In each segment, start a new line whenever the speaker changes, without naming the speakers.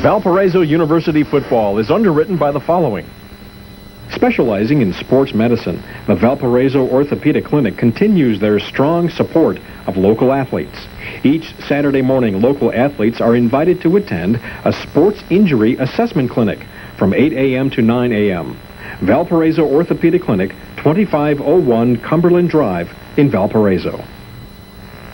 Valparaiso University football is underwritten by the following. Specializing in sports medicine, the Valparaiso Orthopedic Clinic continues their strong support of local athletes. Each Saturday morning, local athletes are invited to attend a sports injury assessment clinic from 8 a.m. to 9 a.m. Valparaiso Orthopedic Clinic, 2501 Cumberland Drive in Valparaiso.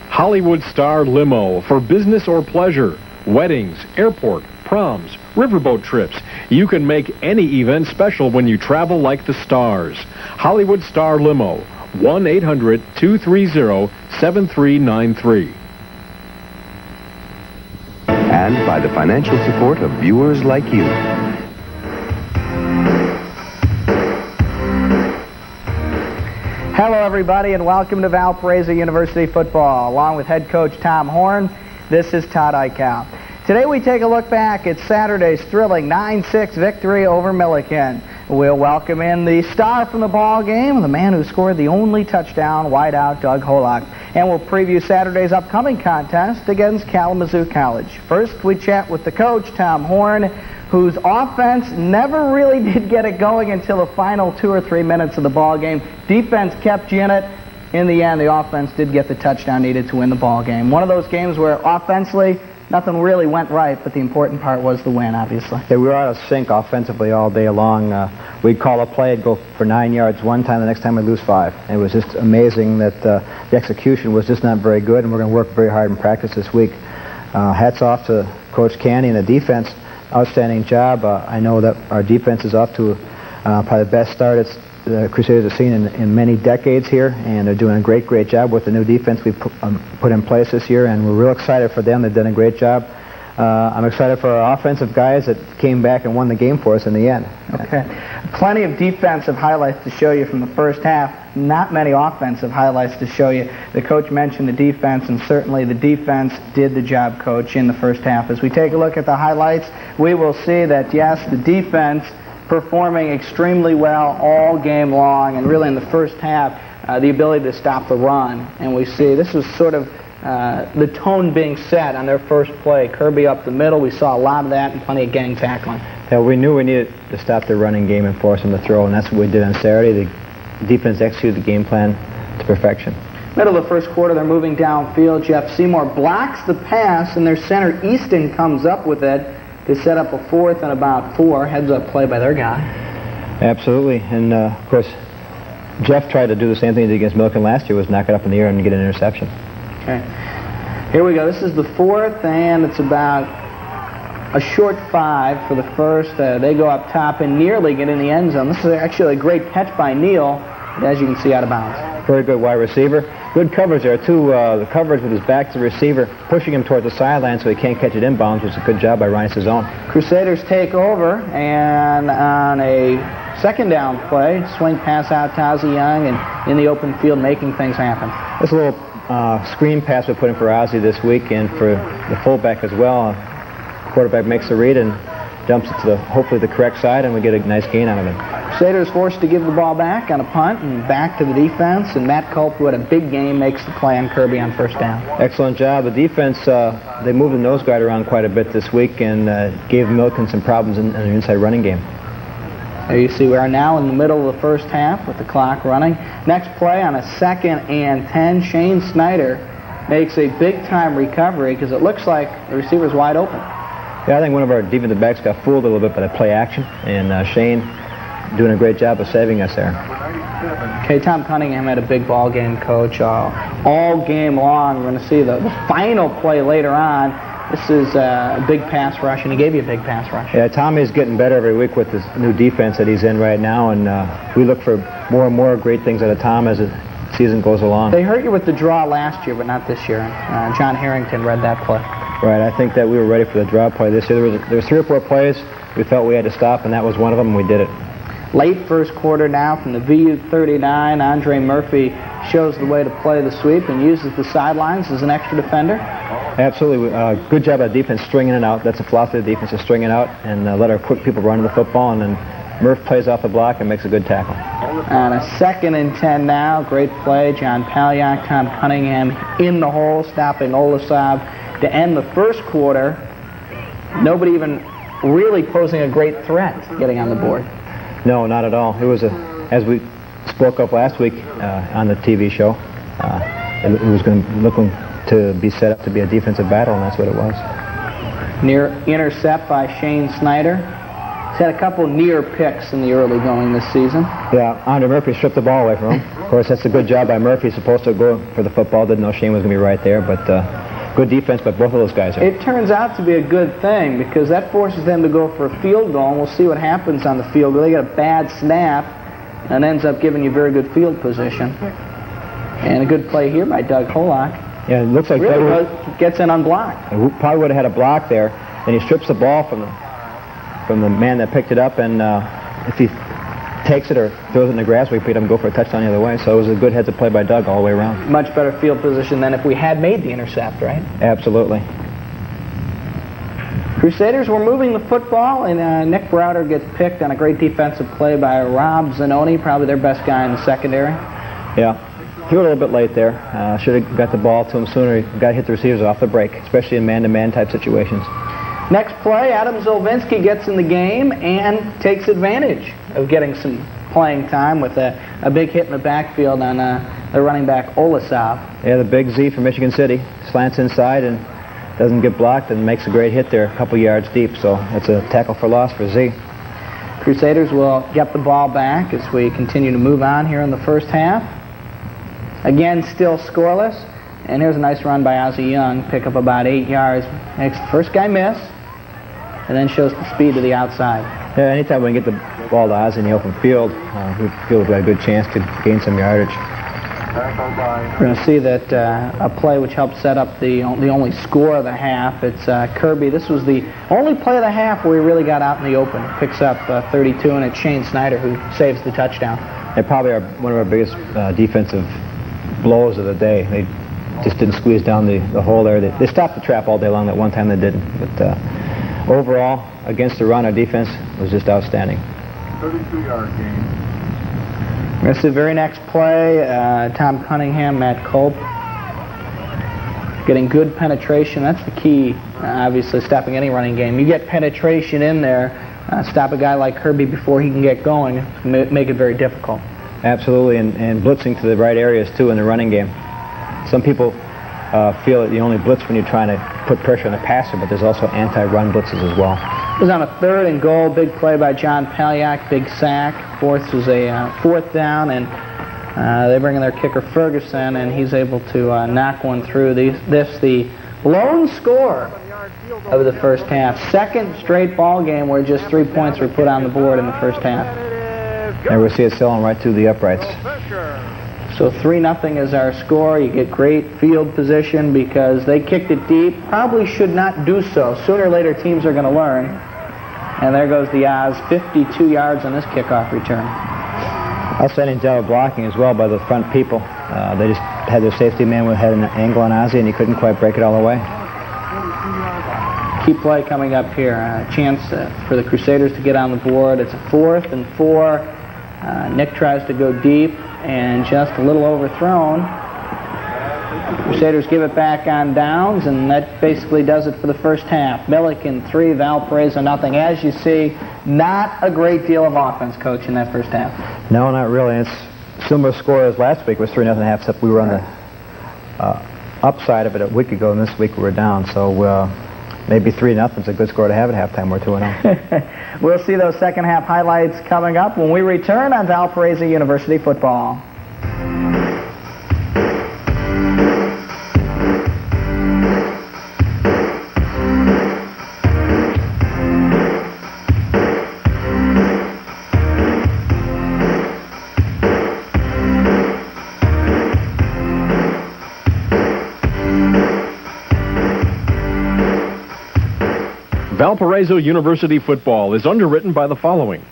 Hollywood Star Limo for business or pleasure, weddings, airport, proms, riverboat trips. You can make any event special when you travel like the stars. Hollywood Star Limo, 1-800-230-7393.
And by the financial support of viewers like you.
Hello, everybody, and welcome to Valparaiso University football. Along with head coach Tom Horne, this is Todd Eichow. Today we take a look back at Saturday's thrilling 9-6 victory over Milliken. We'll welcome in the star from the ball game, the man who scored the only touchdown, wideout Doug Holok. And we'll preview Saturday's upcoming contest against Kalamazoo College. First, we chat with the coach, Tom Horne, whose offense never really did get it going until the final 2 or 3 minutes of the ball game. Defense kept you in it. In the end, the offense did get the touchdown needed to win the ball game. One of those games where offensively, nothing really went right, but the important part was the win, obviously.
Yeah, we were out of sync offensively all day long. We'd call a play, it'd go for 9 yards one time, the next time we'd lose 5. It was just amazing that the execution was just not very good, and we're going to work very hard in practice this week. Hats off to Coach Candy and the defense. Outstanding job. I know that our defense is off to probably the best start the Crusaders have seen in many decades here, and they're doing a great job with the new defense we've put in place this year, and we're real excited for them. They've done a great job. I'm excited for our offensive guys that came back and won the game for us in the end.
Okay. Plenty of defensive highlights to show you from the first half. Not many offensive highlights to show you. The coach mentioned the defense, and certainly the defense did the job, Coach, in the first half. As we take a look at the highlights, we will see that, yes, the defense performing extremely well all game long, and really in the first half, the ability to stop the run. And we see this was sort of the tone being set on their first play. Kirby up the middle, we saw a lot of that and plenty of gang tackling.
Yeah, we knew we needed to stop the running game and force them to throw, and that's what we did on Saturday. The defense executed the game plan to perfection.
Middle of the first quarter, they're moving downfield. Jeff Seymour blocks the pass, and their center Easton comes up with it to set up a 4th and about 4. Heads-up play by their guy.
Absolutely, and of course, Jeff tried to do the same thing he did against Milliken last year, was knock it up in the air and get an interception.
Okay, here we go. This is the 4th, and it's about a short 5 for the first. They go up top and nearly get in the end zone. This is actually a great catch by Neal, but as you can see, out of bounds.
Very good wide receiver. Good coverage there, too. The coverage with his back to the receiver, pushing him towards the sideline so he can't catch it inbounds, which is a good job by Ryan Sazzone.
Crusaders take over, and on a second down play, swing pass out to Ozzie Young, and in the open field making things happen.
This little screen pass we put in for Ozzie this week, and for the fullback as well. Quarterback makes the read and dumps it to hopefully the correct side, and we get a nice gain out of it.
Crusaders forced to give the ball back on a punt and back to the defense, and Matt Culp, who had a big game, makes the play on Kirby on first down.
Excellent job. The defense, they moved the nose guard around quite a bit this week and gave Milliken some problems in the inside running game.
There you see we are now in the middle of the first half with the clock running. Next play on a 2nd and 10, Shane Snyder makes a big-time recovery because it looks like the receiver's wide open.
Yeah, I think one of our defensive backs got fooled a little bit by the play action, and Shane doing a great job of saving us there.
Okay, Tom Cunningham had a big ball game, Coach, all game long. We're going to see the final play later on. This is a big pass rush, and he gave you a big pass rush.
Yeah, Tommy's getting better every week with this new defense that he's in right now, and we look for more and more great things out of Tom as the season goes along.
They hurt you with the draw last year, but not this year. John Harrington read that play.
Right, I think that we were ready for the draw play this year. There was 3 or 4 plays we felt we had to stop, and that was one of them, and we did it.
Late first quarter now from the VU 39. Andre Murphy shows the way to play the sweep and uses the sidelines as an extra defender.
Absolutely. Good job by defense stringing it out. That's a philosophy of the defense, is string it out and let our quick people run the football, and then Murph plays off the block and makes a good tackle.
On a 2nd and 10 now. Great play. John Palyak, Tom Cunningham in the hole, stopping Olasab to end the first quarter. Nobody even really posing a great threat getting on the board.
No, not at all. It was as we spoke of last week on the TV show, it was looking to be set up to be a defensive battle, and that's what it was.
Near intercept by Shane Snyder. He's had a couple near picks in the early going this season.
Yeah, Andre Murphy stripped the ball away from him. Of course, that's a good job by Murphy. He's supposed to go for the football. Didn't know Shane was going to be right there, but good defense by both of those guys.
It turns out to be a good thing because that forces them to go for a field goal, and we'll see what happens on the field goal. They get a bad snap and ends up giving you very good field position. And a good play here by Doug Holok.
Yeah, it looks like
really gets in unblocked.
Probably would have had a block there, and he strips the ball from the man that picked it up, and if he takes it or throws it in the grass, we beat him, go for a touchdown the other way. So it was a good heads-up play by Doug all the way around.
Much better field position than if we had made the intercept, right?
Absolutely.
Crusaders were moving the football, and Nick Browder gets picked on a great defensive play by Rob Zanoni, probably their best guy in the secondary.
Yeah. He was a little bit late there. Should have got the ball to him sooner. He got to hit the receivers off the break, especially in man-to-man type situations.
Next play, Adam Zolvinsky gets in the game and takes advantage of getting some playing time with a big hit in the backfield on the running back Olasov.
Yeah, the big Z from Michigan City slants inside and doesn't get blocked and makes a great hit there a couple yards deep. So it's a tackle for loss for Z.
Crusaders will get the ball back as we continue to move on here in the first half. Again, still scoreless. And here's a nice run by Ozzie Young. Pick up about 8 yards. Makes the first guy miss. And then shows the speed to the outside.
Yeah, anytime we can get the ball to Ozzie in the open field, we feel we've got a good chance to gain some yardage.
We're going to see that a play which helped set up the only score of the half. It's Kirby. This was the only play of the half where he really got out in the open. Picks up 32, and it's Shane Snyder who saves the touchdown.
They probably are one of our biggest defensive blows of the day. They just didn't squeeze down the hole there. They stopped the trap all day long. That one time they didn't. But overall, against the run, our defense was just outstanding.
32-yard gain.
That's the very next play. Tom Cunningham, Matt Culp. Getting good penetration. That's the key, obviously, stopping any running game. You get penetration in there, stop a guy like Kirby before he can get going, make it very difficult.
Absolutely, and blitzing to the right areas, too, in the running game. Some people feel that you only blitz when you're trying to put pressure on the passer, but there's also anti-run blitzes as well.
It was on a 3rd and goal, big play by John Palyak, big sack. Fourth was a 4th down, and they bring in their kicker Ferguson, and he's able to knock one through. The lone score of the first half. Second straight ball game where just 3 points were put on the board in the first half.
And we see it sailing right through the uprights.
So 3-0 is our score. You get great field position because they kicked it deep. Probably should not do so. Sooner or later, teams are going to learn. And there goes the Oz, 52 yards on this kickoff return.
Outstanding job of blocking as well by the front people. They just had their safety man had an angle on Ozzie, and he couldn't quite break it all the way.
Key play coming up here. A chance for the Crusaders to get on the board. It's a 4th and 4. Nick tries to go deep and just a little overthrown. Crusaders give it back on downs, and that basically does it for the first half. Milliken 3, Valparaiso nothing. As you see, not a great deal of offense, Coach, in that first half.
No, not really. It's similar score as last week. It was 3-0 half, except we were on the upside of it a week ago, and this week we were down. So maybe 3-0 is a good score to have at halftime. We're 2-0.
We'll see those second half highlights coming up when we return on Valparaiso University football.
Valparaiso University football is underwritten by the following.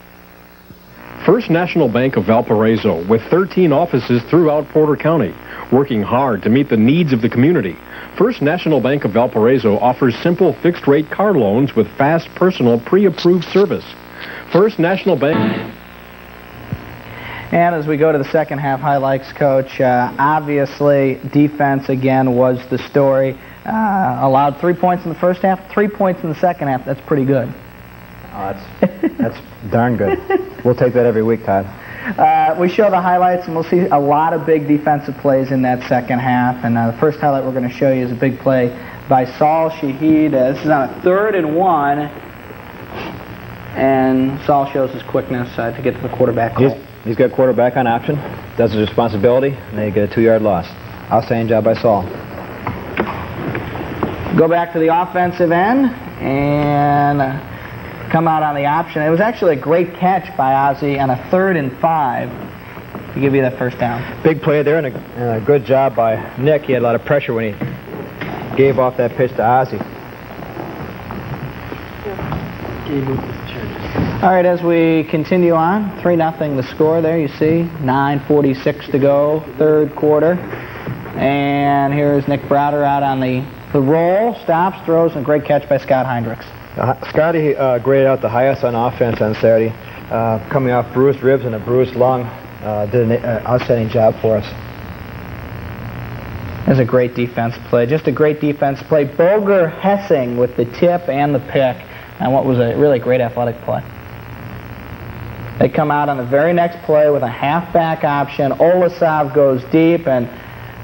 First National Bank of Valparaiso, with 13 offices throughout Porter County, working hard to meet the needs of the community. First National Bank of Valparaiso offers simple fixed-rate car loans with fast, personal, pre-approved service. First National Bank...
And as we go to the second half highlights, Coach, obviously defense again was the story. Allowed 3 points in the first half, 3 points in the second half. That's pretty good.
Oh, that's darn good. We'll take that every week, Todd.
We show the highlights, and we'll see a lot of big defensive plays in that second half. And the first highlight we're going to show you is a big play by Saul Shahid. This is on a 3rd and 1, and Saul shows his quickness to get to the quarterback hole.
He's got quarterback on option, does his responsibility, and they get a 2-yard loss. Outstanding job by Saul.
Go back to the offensive end and come out on the option. It was actually a great catch by Ozzie on a 3rd and 5 to give you that first down.
Big play there, and a good job by Nick. He had a lot of pressure when he gave off that pitch to Ozzie.
All right, as we continue on, 3-0 the score there, you see. 9:46 to go, 3rd quarter. And here's Nick Browder out on the roll, stops, throws, and a great catch by Scott Heinrichs.
Scotty graded out the highest on offense on Saturday. Coming off bruised ribs and a bruised lung, did an outstanding job for us.
It was a great defense play, just a great defense play. Boger Hessing with the tip and the pick, and what was a really great athletic play. They come out on the very next play with a halfback option. Olasov goes deep, and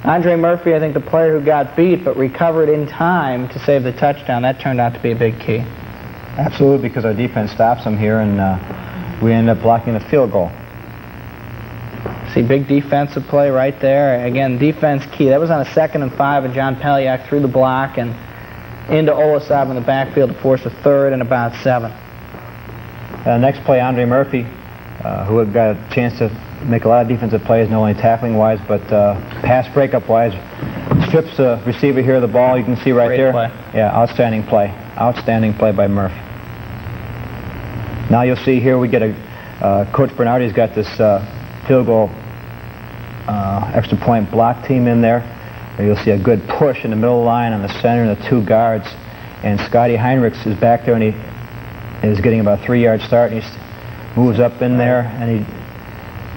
Andre Murphy, I think the player who got beat but recovered in time to save the touchdown. That turned out to be a big key.
Absolutely, because our defense stops them here, and we end up blocking a field goal.
See, big defensive play right there. Again, defense key. That was on a 2nd and 5, and John Peliak threw the block and into Olasov in the backfield to force a 3rd and about 7.
Next play, Andre Murphy, who had got a chance to make a lot of defensive plays, not only tackling-wise, but pass breakup-wise. Strips the receiver here of the ball. You can see right there.
Play.
Yeah, outstanding play. Outstanding play by Murph. Now you'll see here we get a Coach Bernardi's got this field goal extra point block team in there. You'll see a good push in the middle line on the center and the 2 guards. And Scotty Heinrichs is back there, and he is getting about a 3-yard start, and he moves up in there, and he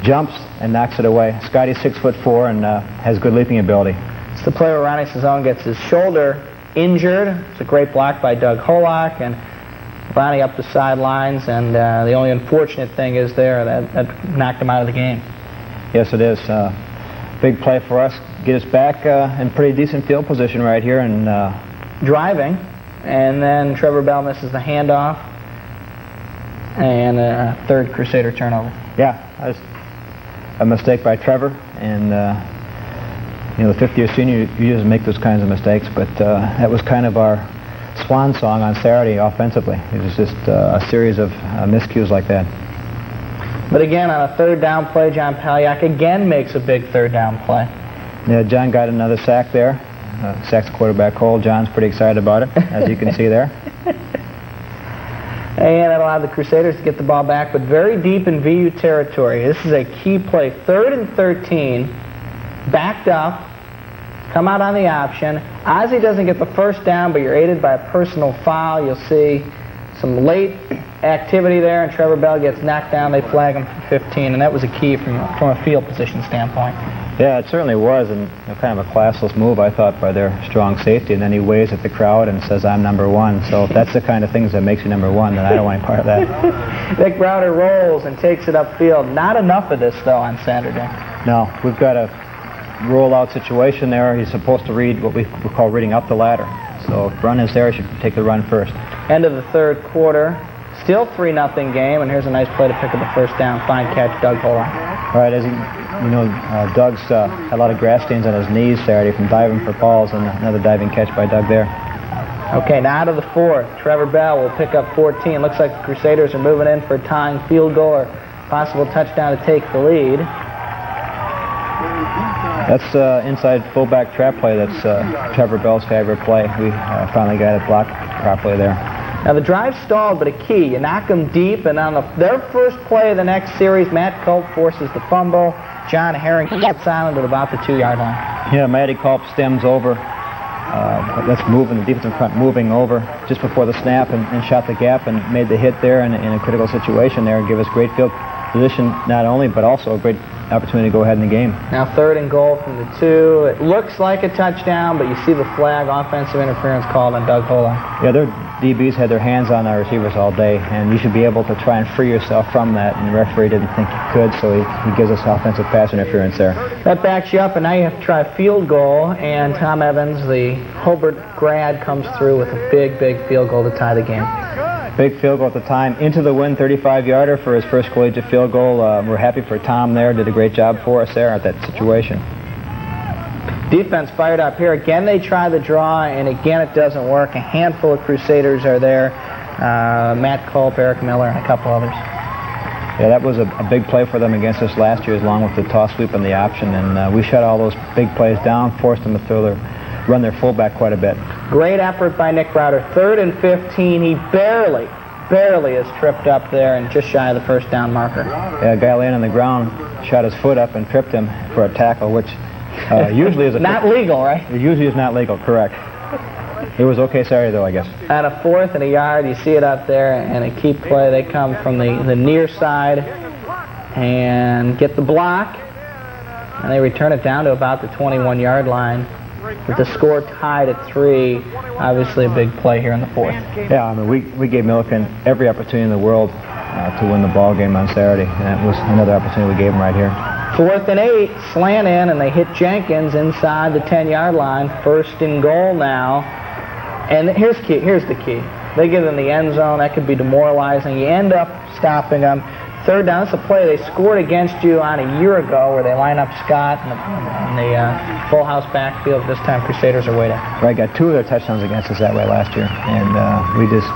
jumps and knocks it away. Scotty's 6'4" and has good leaping ability.
It's the play where Ronnie Sazzone gets his shoulder injured. It's a great block by Doug Holok, and Ronnie up the sidelines, and the only unfortunate thing is there that knocked him out of the game.
Yes, it is. Big play for us. Get us back in pretty decent field position right here, and
driving, and then Trevor Bell misses the handoff, and a 3rd Crusader turnover.
Yeah, that was a mistake by Trevor, and you know, the 5th-year senior usually make those kinds of mistakes, but that was kind of our swan song on Saturday offensively. It was just a series of miscues like that.
But again, on a 3rd down play, John Paliak again makes a big 3rd down play.
Yeah, John got another sack there. Sacks the quarterback hole. John's pretty excited about it, as you can see there.
And that allowed the Crusaders to get the ball back, but very deep in VU territory. This is a key play. 3rd and 13, backed up, come out on the option. Ozzie doesn't get the first down, but you're aided by a personal foul. You'll see some late activity there, and Trevor Bell gets knocked down. They flag him for 15, and that was a key from a field position standpoint.
Yeah, it certainly was, and kind of a classless move, I thought, by their strong safety. And then he waves at the crowd and says, "I'm number 1." So if that's the kind of things that makes you number 1, then I don't want any part of that.
Nick Browder rolls and takes it upfield. Not enough of this, though, on Saturday.
No, we've got a rollout situation there. He's supposed to read what we call reading up the ladder. So if run is there, he should take the run first.
End of the 3rd quarter. Still 3-0 game, and here's a nice play to pick up the first down. Fine catch, Doug Holok.
All right, as you know, Doug's had a lot of grass stains on his knees Saturday from diving for balls, and another diving catch by Doug there.
Okay, now to the 4th. Trevor Bell will pick up 14. Looks like the Crusaders are moving in for a tying field goal or possible touchdown to take the lead.
That's inside fullback trap play. That's Trevor Bell's favorite play. We finally got it blocked properly there.
Now the drive stalled, but a key. You knock them deep, and on their first play of the next series, Matt Culp forces the fumble. John Herring gets silent at about the 2-yard line.
Yeah, Matty Culp stems over. That's moving, the defensive front moving over just before the snap and shot the gap and made the hit there in a critical situation there and give us great field position not only, but also a great opportunity to go ahead in the game.
Now 3rd and goal from the 2. It looks like a touchdown, but you see the flag, offensive interference called on Doug Holok.
Yeah, they're DBs had their hands on our receivers all day, and you should be able to try and free yourself from that, and the referee didn't think you could, so he gives us offensive pass interference there.
That backs you up, and now you have to try a field goal, and Tom Evans, the Hobart grad, comes through with a big, big field goal to tie the game.
Big field goal at the time, into the wind, 35-yarder for his first collegiate field goal. We're happy for Tom there, did a great job for us there at that situation.
Defense fired up here. Again, they try the draw, and again, it doesn't work. A handful of Crusaders are there. Matt Culp, Eric Miller, and a couple others.
Yeah, that was a big play for them against us last year, along with the toss sweep and the option, and we shut all those big plays down, forced them to run their fullback quite a bit.
Great effort by Nick Browder. 3rd and 15. He barely is tripped up there and just shy of the first down marker.
Yeah, a guy laying on the ground shot his foot up and tripped him for a tackle, which usually is
not legal, right?
It usually is not legal, correct. It was okay Saturday, though, I guess.
At a 4th and a yard, you see it up there, and a key play. They come from the near side and get the block, and they return it down to about the 21-yard line. With the score tied at 3, obviously a big play here in the 4th.
Yeah, I mean, we gave Milliken every opportunity in the world to win the ball game on Saturday, and that was another opportunity we gave them right here.
4th and 8, slant in, and they hit Jenkins inside the 10-yard line. 1st and goal now. And here's the key. They get in the end zone. That could be demoralizing. You end up stopping them. 3rd down. That's a play they scored against you on a year ago where they line up Scott in the full house backfield. This time Crusaders are waiting.
Right, got 2 of their touchdowns against us that way last year. And we just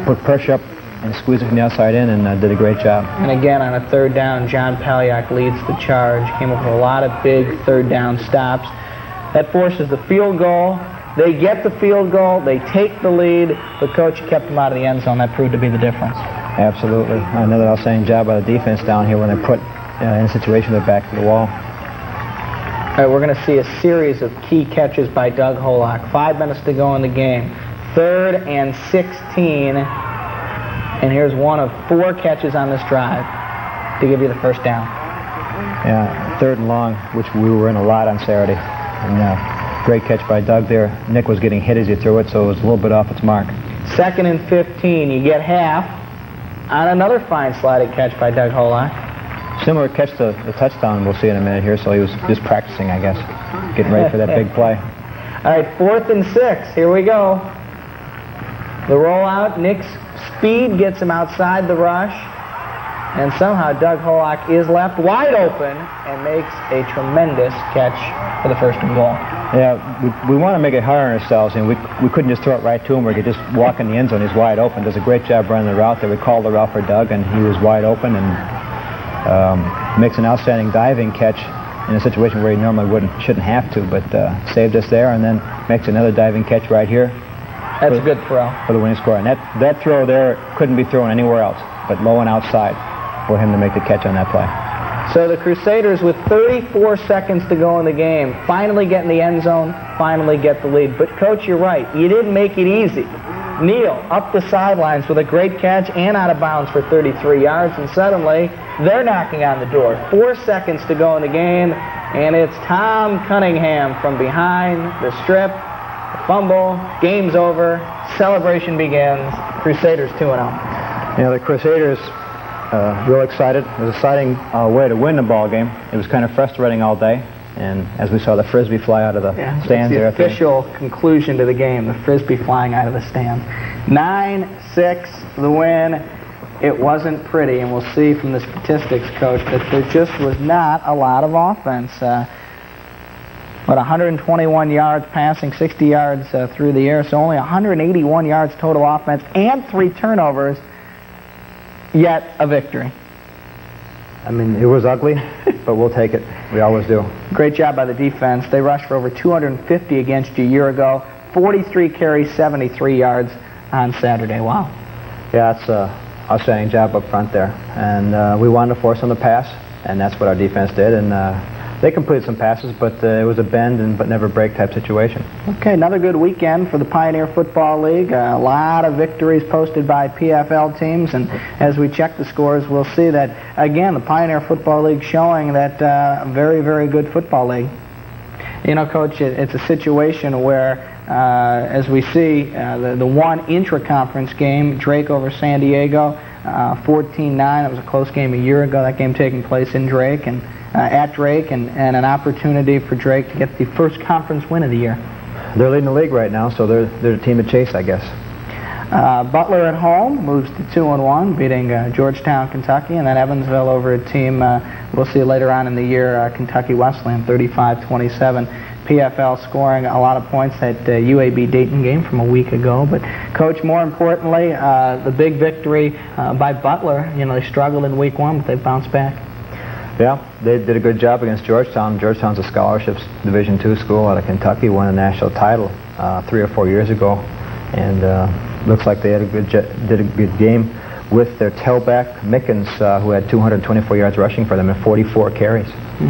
put pressure up and squeezed it from the outside in and did a great job.
And again, on a 3rd down, John Palyak leads the charge. Came up with a lot of big 3rd down stops. That forces the field goal. They get the field goal. They take the lead. But Coach kept them out of the end zone. That proved to be the difference.
Absolutely. Another outstanding job by the defense down here when they put in a situation they're back to the wall.
All right, we're going to see a series of key catches by Doug Holok. 5 minutes to go in the game. 3rd and 16. And here's one of 4 catches on this drive to give you the first down.
Yeah, 3rd and long, which we were in a lot on Saturday. And great catch by Doug there. Nick was getting hit as he threw it, so it was a little bit off its mark.
2nd and 15. You get half on another fine sliding catch by Doug Holok.
Similar catch to the touchdown we'll see in a minute here, so he was just practicing, I guess, getting ready for that big play.
All right, 4th and 6. Here we go. The rollout. Nick's speed gets him outside the rush, and somehow Doug Holok is left wide open and makes a tremendous catch for the 1st and goal.
Yeah, we want to make it hard on ourselves, and we couldn't just throw it right to him. We could just walk in the end zone. He's wide open. Does a great job running the route there. We called the route for Doug, and he was wide open and makes an outstanding diving catch in a situation where he normally shouldn't have to, but saved us there, and then makes another diving catch right here.
That's a good throw.
For the winning score. And that throw there couldn't be thrown anywhere else, but low and outside for him to make the catch on that play.
So the Crusaders, with 34 seconds to go in the game, finally get in the end zone, finally get the lead. But, Coach, you're right. You didn't make it easy. Neal up the sidelines with a great catch and out of bounds for 33 yards, and suddenly they're knocking on the door. 4 seconds to go in the game, and it's Tom Cunningham from behind the strip. Fumble, game's over, celebration begins, Crusaders 2-0.
Yeah, the Crusaders real excited. It was an exciting way to win the ball game. It was kind of frustrating all day, and as we saw the Frisbee fly out of the stands there.
That's the official conclusion to the game, the Frisbee flying out of the stands. 9-6, the win. It wasn't pretty, and we'll see from the statistics, Coach, that there just was not a lot of offense. But 121 yards passing, 60 yards through the air, so only 181 yards total offense and 3 turnovers, yet a victory.
I mean, it was ugly, but we'll take it. We always do.
Great job by the defense. They rushed for over 250 against you a year ago, 43 carries, 73 yards on Saturday. Wow.
Yeah, it's an outstanding job up front there. And we wanted to force them to pass, and that's what our defense did. And they completed some passes, but it was a bend but never break type situation.
Okay, another good weekend for the Pioneer Football League. A lot of victories posted by PFL teams, and as we check the scores, we'll see that, again, the Pioneer Football League showing that very, very good football league. You know, Coach, it's a situation where as we see the one intra-conference game, Drake over San Diego, 14-9. That was a close game a year ago. That game taking place in Drake and at Drake, and an opportunity for Drake to get the first conference win of the year.
They're leading the league right now, so they're the team to chase, I guess.
Butler at home moves to 2-1, beating Georgetown, Kentucky, and then Evansville over a team we'll see later on in the year, Kentucky Wesleyan, 35-27. PFL scoring a lot of points at UAB Dayton game from a week ago. But Coach, more importantly, the big victory by Butler. You know, they struggled in week 1, but they bounced back.
Yeah, they did a good job against Georgetown. Georgetown's a scholarships Division II school out of Kentucky, won a national title 3 or 4 years ago, and looks like they had did a good game with their tailback Mickens, who had 224 yards rushing for them and 44 carries.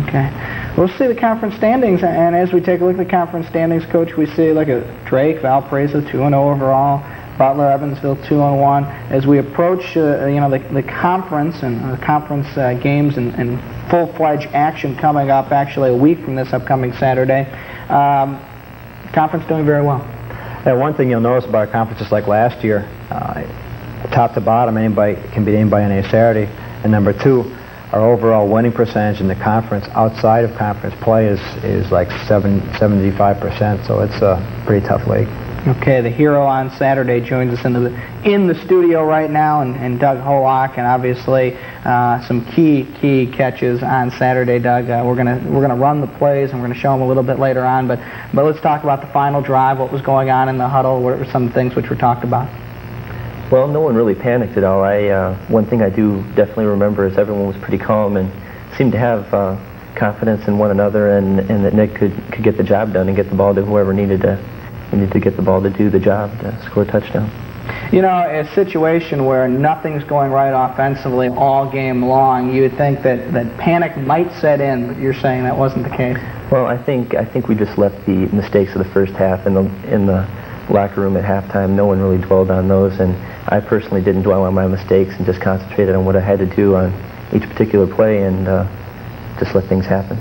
Okay. We'll see the conference standings, and as we take a look at the conference standings, Coach, we see like a Drake, Valparaiso 2-0 overall, Butler, Evansville 2-1. As we approach, the conference and the conference games and full-fledged action coming up, actually a week from this upcoming Saturday, conference doing very well. Yeah, one thing you'll notice about our conference, just like last year, top to bottom, anybody can beat anybody on any Saturday. And number 2, our overall winning percentage in the conference outside of conference play is like 75%, so it's a pretty tough league. Okay, the hero on Saturday joins us in the studio right now, and Doug Holok, and obviously some key catches on Saturday. Doug, we're gonna run the plays, and we're gonna show them a little bit later on, but let's talk about the final drive. What was going on in the huddle? What were some things which were talked about?
Well, no one really panicked at all. One thing I do definitely remember is everyone was pretty calm and seemed to have confidence in one another, and that Nick could get the job done and get the ball to whoever needed to get the ball to do the job to score a touchdown.
You know, a situation where nothing's going right offensively all game long, you would think that panic might set in, but you're saying that wasn't the case.
Well, I think we just left the mistakes of the first half in the locker room at halftime. No one really dwelled on those, and I personally didn't dwell on my mistakes and just concentrated on what I had to do on each particular play and just let things happen.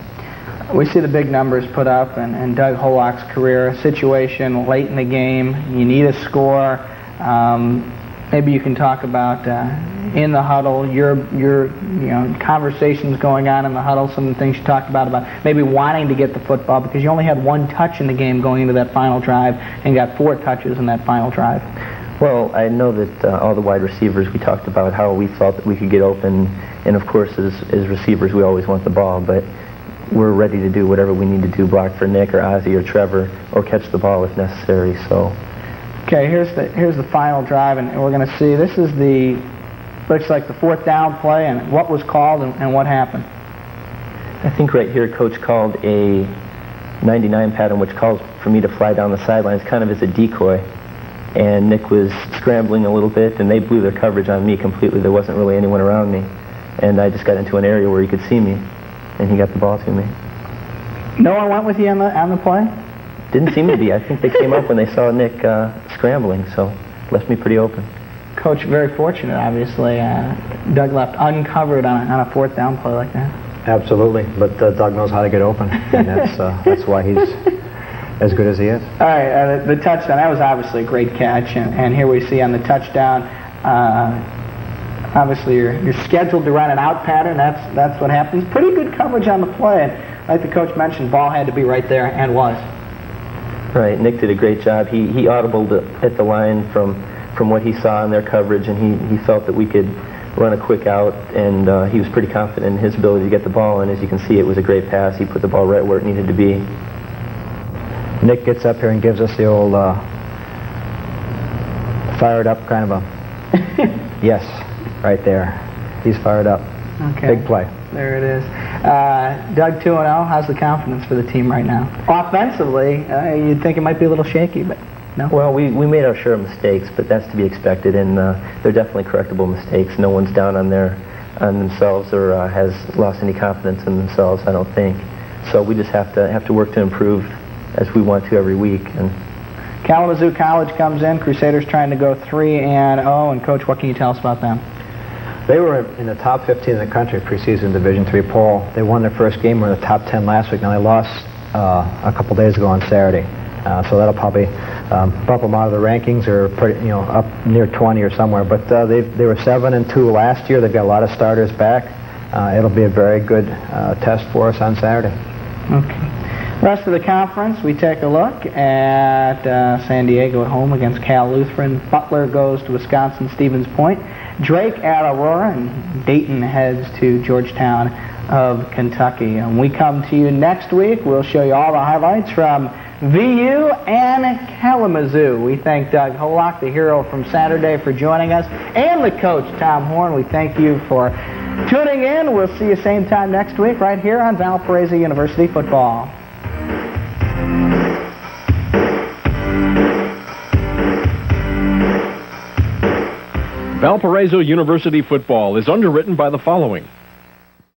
We see the big numbers put up, and Doug Holok's career situation late in the game. You need a score. Maybe you can talk about in the huddle, your conversations going on in the huddle. Some of the things you talked about maybe wanting to get the football because you only had 1 touch in the game going into that final drive, and got 4 touches in that final drive.
Well, I know that all the wide receivers, we talked about how we thought that we could get open, and of course as receivers we always want the ball, but we're ready to do whatever we need to do, block for Nick or Ozzie or Trevor, or catch the ball if necessary. So.
Okay, here's the final drive, and we're going to see, this is looks like the 4th down play, and what was called and what happened.
I think right here Coach called a 99 pattern, which calls for me to fly down the sidelines kind of as a decoy, and Nick was scrambling a little bit, and they blew their coverage on me completely. There wasn't really anyone around me, and I just got into an area where he could see me, and he got the ball to me.
No one went with you on the play?
Didn't seem to be. I think they came up when they saw Nick scrambling, so left me pretty open.
Coach, very fortunate, obviously. Doug left uncovered on a 4th down play like that.
Absolutely, but Doug knows how to get open, and that's why he's as good as he is.
All right, the touchdown, that was obviously a great catch, and here we see on the touchdown, obviously you're scheduled to run an out pattern. That's what happens. Pretty good coverage on the play, and like the coach mentioned, ball had to be right there, and was.
Right, Nick did a great job. He audibled at the line from what he saw in their coverage, and he felt that we could run a quick out, and he was pretty confident in his ability to get the ball, and as you can see, it was a great pass. He put the ball right where it needed to be.
Nick gets up here and gives us the old fired up kind of a yes, right there. He's fired up. Okay. Big play.
There it is. Doug 2-0. How's the confidence for the team right now? Offensively, you'd think it might be a little shaky, but no.
Well, we made our share of mistakes, but that's to be expected, and they're definitely correctable mistakes. No one's down on themselves or has lost any confidence in themselves, I don't think. So we just have to work to improve as we want to every week. And
Kalamazoo College comes in. Crusaders trying to go 3-0, and Coach, what can you tell us about them?
They were in the top 15 in the country preseason Division III poll. They won their first game. Were in the top 10 last week. Now they lost a couple days ago on Saturday. So that'll probably bump them out of the rankings or put it, up near 20 or somewhere. But they were 7-2 last year. They've got a lot of starters back. It'll be a very good test for us on Saturday.
Okay. Rest of the conference, we take a look at San Diego at home against Cal Lutheran. Butler goes to Wisconsin Stevens Point. Drake at Aurora, and Dayton heads to Georgetown of Kentucky. And we come to you next week. We'll show you all the highlights from VU and Kalamazoo. We thank Doug Holok, the hero from Saturday, for joining us, and the coach, Tom Horne. We thank you for tuning in. We'll see you same time next week right here on Valparaiso University Football.
Valparaiso University Football is underwritten by the following: